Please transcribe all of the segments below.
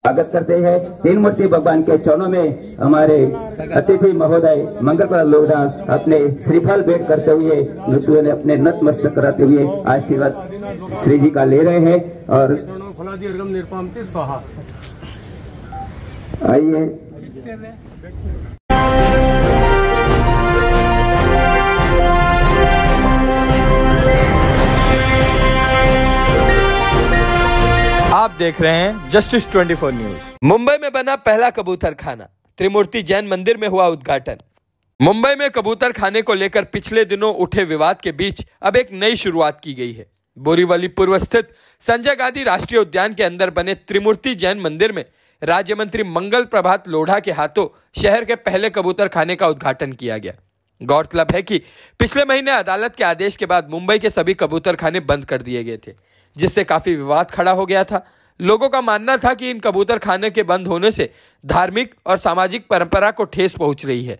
स्वागत करते हैं। तीन मूर्ति भगवान के चरणों में हमारे अतिथि महोदय मंगल प्रभात लोढ़ा अपने श्रीफल भेंट करते हुए मृत्यु ने अपने नतमस्तक कराते हुए आशीर्वाद श्री जी का ले रहे हैं। और आइए आप देख रहे हैं जस्टिस 24 न्यूज। मुंबई में बना पहला कबूतर खाना, त्रिमूर्ति जैन मंदिर में हुआ उद्घाटन। मुंबई में कबूतर खाने को लेकर पिछले दिनों उठे विवाद के बीच अब एक नई शुरुआत की गई है। बोरीवली पूर्व स्थित संजय गांधी राष्ट्रीय उद्यान के अंदर बने त्रिमूर्ति जैन मंदिर में राज्य मंत्री मंगल प्रभात लोढ़ा के हाथों शहर के पहले कबूतर खाने का उद्घाटन किया गया। गौरतलब है कि पिछले महीने अदालत के आदेश के बाद मुंबई के सभी कबूतर खाने बंद कर दिए गए थे, जिससे काफी विवाद खड़ा हो गया था। लोगों का मानना था कि इन कबूतर खाने के बंद होने से धार्मिक और सामाजिक परंपरा को ठेस पहुंच रही है।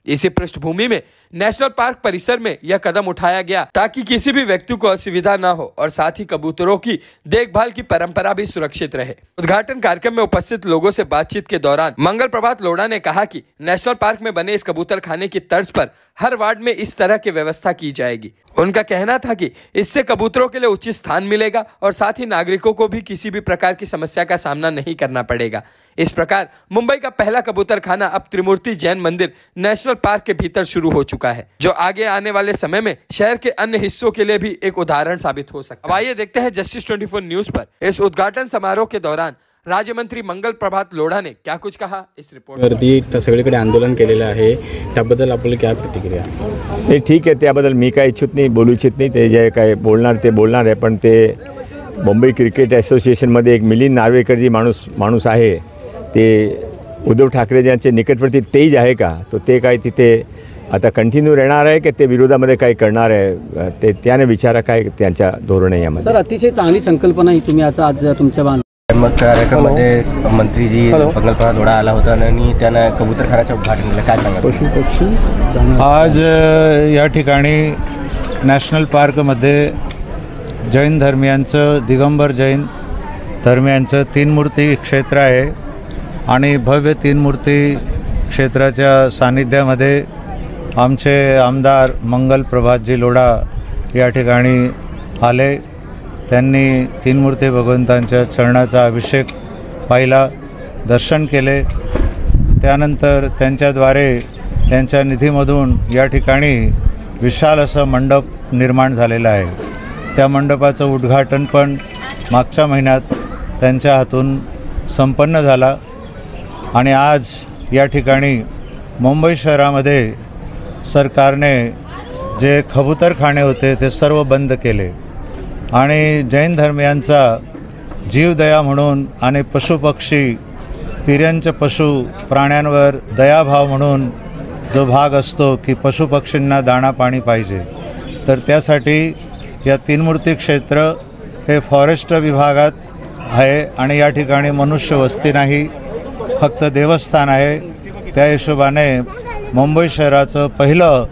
इसी पृष्ठभूमि में नेशनल पार्क परिसर में यह कदम उठाया गया ताकि किसी भी व्यक्ति को असुविधा न हो और साथ ही कबूतरों की देखभाल की परंपरा भी सुरक्षित रहे। उद्घाटन कार्यक्रम में उपस्थित लोगों से बातचीत के दौरान मंगल प्रभात लोढ़ा ने कहा कि नेशनल पार्क में बने इस कबूतर खाने की तर्ज पर हर वार्ड में इस तरह की व्यवस्था की जाएगी। उनका कहना था कि इससे कबूतरों के लिए उचित स्थान मिलेगा और साथ ही नागरिकों को भी किसी भी प्रकार की समस्या का सामना नहीं करना पड़ेगा। इस प्रकार मुंबई का पहला कबूतर खाना अब त्रिमूर्ति जैन मंदिर नेशनल पार्क के भीतर शुरू हो चुका है, जो आगे आने वाले समय में शहर के अन्य हिस्सों के लिए भी एक उदाहरण साबित हो सकता है। अब आइए देखते हैं जस्टिस 24 न्यूज पर इस उद्घाटन समारोह के दौरान राज्य मंत्री मंगल प्रभात लोढ़ा ने क्या कुछ कहा। इस रिपोर्ट वरती सगळीकडे आंदोलन केलेलं आहे, त्याबद्दल आपली काय प्रतिक्रिया? ते ठीक आहे, त्याबद्दल मी काय बोलू इच्छित नाही। ते जे काय बोलणार ते बोलणार आहे, पण ते मुंबई क्रिकेट असोसिएशनमध्ये एक मिलिंद नार्वेकर जी माणूस आहे, ते उद्धव ठाकरे यांचे निकटवर्ती तेज आहे का, तो ते काय तिथे आता कंटिन्यू राहणार आहे की ते विरोधामध्ये काय करणार आहे, ते त्याने विचारा काय त्यांच्या धोरण आहे यामध्ये। सर, अतिशय चांगली संकल्पना ही तुम्ही आज तुमच्या कार्यक्रमामध्ये मंत्रीजी मंगल प्रभात लोढ़ा आला होता आणि त्याने कबूतरखान्याचं उद्घाटन केलं, काय सांगा? पशु पक्षी आज या ठिकाणी नॅशनल पार्कमध्ये जैन धर्मियांचं, दिगंबर जैन धर्मियांचं तीन मूर्ती क्षेत्र आहे आणि भव्य तीन मूर्ती क्षेत्राच्या सानिध्यामध्ये आमचे आमदार मंगल प्रभातजी लोढ़ा या ठिकाणी आले। त्यांनी तीन मूर्ती भगवंतांच्या चरणाचा अभिषेक पाहिला, दर्शन केले। त्यानंतर त्यांच्याद्वारे त्यांच्या निधीमधून या ठिकाणी विशाल असं मंडप निर्माण झालेला आहे। त्या मंडपाचं उद्घाटन पण मागच्या महिन्यात त्यांच्या हातून संपन्न झाला आणि आज या ठिकाणी मुंबई शहरामध्ये सरकारने जे कबूतरखाने होते ते सर्व बंद केले आणि जैन धर्मियांचा जीवदया म्हणून आणि पशुपक्षी तिर्यंच पशु प्राण्यांवर दयाभाव म्हणून जो भाग असतो की पशुपक्षींना दाणा पाणी पाहिजे, तर त्यासाठी या तीन मूर्ती क्षेत्र हे फॉरेस्ट विभागात आहे आणि या ठिकाणी मनुष्य वस्ती नाही, फक्त देवस्थान आहे। त्या हिशोबाने मुंबई शहराचं पहिलं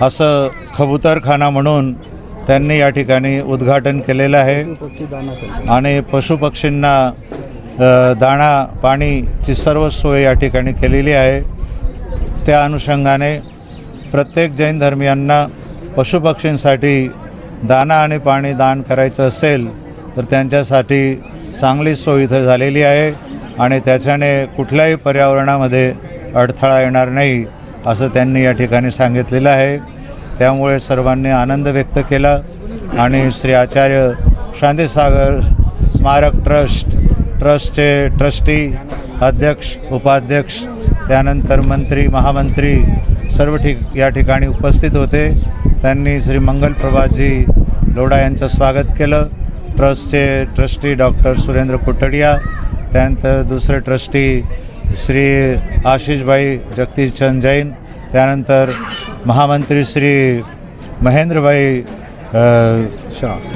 असं कबूतरखाना म्हणून त्यांनी या ठिकाणी उद्घाटन केलेलं आहे आणि पशुपक्षींना दाणा पाणीची सर्व सोय या ठिकाणी केलेली आहे। त्या अनुषंगाने प्रत्येक जैन धर्मियांना पशुपक्षींसाठी दाणा आणि पाणी दान करायचं असेल तर त्यांच्यासाठी चांगली सोय इथं झालेली आहे आणि त्याच्याने कुठल्याही पर्यावरणामध्ये अडथळा येणार नाही असं त्यांनी या ठिकाणी सांगितलेलं आहे। त्यामुळे सर्वांनी आनंद व्यक्त केला आणि श्री आचार्य शांतीसागर स्मारक ट्रस्टचे ट्रस्टी, अध्यक्ष, उपाध्यक्ष, त्यानंतर मंत्री, महामंत्री सर्व या ठिकाणी उपस्थित होते। त्यांनी श्री मंगल प्रभातजी लोढ़ा यांचं स्वागत केलं। ट्रस्टचे ट्रस्टी डॉक्टर सुरेंद्र कोटडिया, त्यानंतर दुसरे ट्रस्टी श्री आशीषभाई जगदीशचंद जैन, त्यानंतर महामंत्री श्री महेंद्रभाई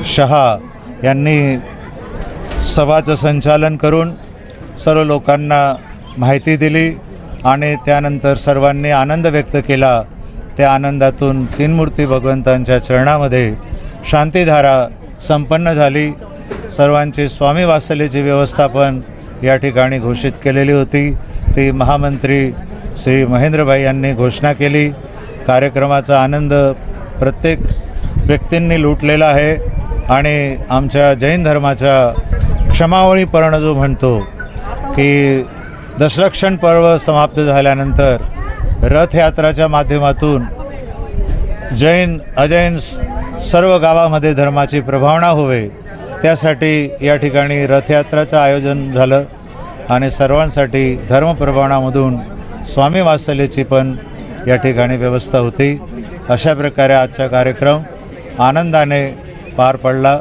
शहा यांनी सभाचं संचालन करून सर्व लोकांना माहिती दिली आणि त्यानंतर सर्वांनी आनंद व्यक्त केला। त्या आनंदातून तीन मूर्ती भगवंतांच्या चरणामध्ये शांतीधारा संपन्न झाली। सर्वांची स्वामी वात्सल्याची व्यवस्थापन या ठिकाणी घोषित केलेली होती ती महामंत्री श्री महेंद्रभाई यांनी घोषणा केली। कार्यक्रमाचा आनंद प्रत्येक व्यक्तींनी लुटलेला आहे आणि आमच्या जैन धर्माच्या क्षमावळी पर्ण जो म्हणतो की दशलक्षण पर्व समाप्त झाल्यानंतर रथयात्राच्या माध्यमातून जैन अजैन सर्व गावामध्ये धर्माची प्रभावना होवे त्यासाठी या ठिकाणी रथयात्राचं आयोजन झालं आणि सर्वांसाठी धर्मप्रभावनामधून स्वामी वात्सल्याची पण या ठिकाणी व्यवस्था होती। अशा प्रकारे आजचा कार्यक्रम आनंदाने पार पडला।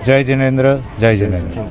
जय जिनेंद्र, जय जिनेंद्र।